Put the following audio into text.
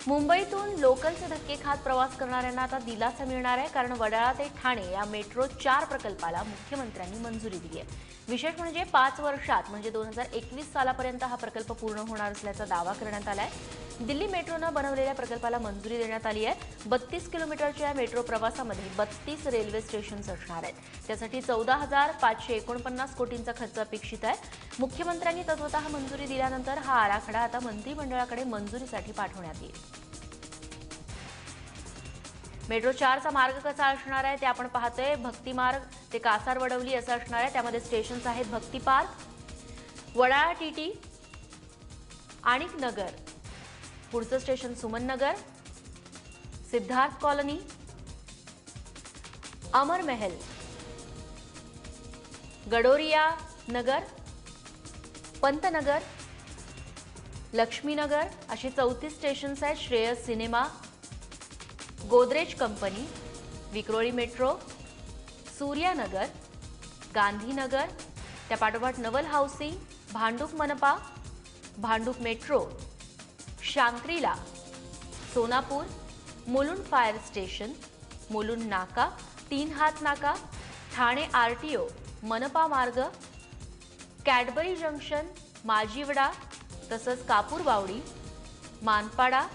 मुंबईतून लोकलचे धक्के खात प्रवास करणाऱ्यांना आता दिलासा मिळणार आहे, कारण वडाळा ते ठाणे या मेट्रो 4 प्रकल्पाला मुख्यमंत्र्यांनी मंजुरी दिली आहे। विशेष म्हणजे 5 वर्षात म्हणजे 2021 सालापर्यंत हा प्रकल्प पूर्ण होणार असल्याचा दावा करण्यात आलाय। दिल्ली मेट्रोने बनवलेल्या प्रकल्पाला मंजुरी देण्यात आली आहे। 32 किलोमीटरच्या मेट्रो प्रवासामध्ये 32 रेल्वे स्टेशन्स असणार आहेत। त्यासाठी 14,549 कोटींचा खर्च अपेक्षित आहे। मुख्यमंत्र्यांनी तत्वतः मंजुरी दिल्यानंतर हा आराखडा आता मंत्रिमंडळाकडे मंजुरीसाठी पाठवण्यात येईल। मेट्रो 4 चा मार्ग कसा असणार आहे ते आपण पाहतोय। भक्ती मार्ग ते कासारवडवली असं असणार आहे। त्यामध्ये स्टेशन्स आहेत भक्ती पार्क, वडाळा टीटी, आणिक नगर, पुढचं स्टेशन सुमन नगर, सिद्धार्थ कॉलनी, अमर महल, गडोरिया नगर, पंतनगर, लक्ष्मीनगर अशी 34 स्टेशन्स आहेत। Shreyas cinema, Godrej company, Vikhroli metro, Suryanagar, Gandhinagar, त्यापाठोपाठ नवल हाऊसिंग, भांडूप मनपा, Bhandup metro, Shangrila, Sonapur, Mulund fire station, Mulund नाका, 3 हात नाका, ठाणे आरटीओ, मनपा मार्ग, कॅडबरी जंक्शन, माजिवडा, तसंच कापूरबावडी, मानपाडा,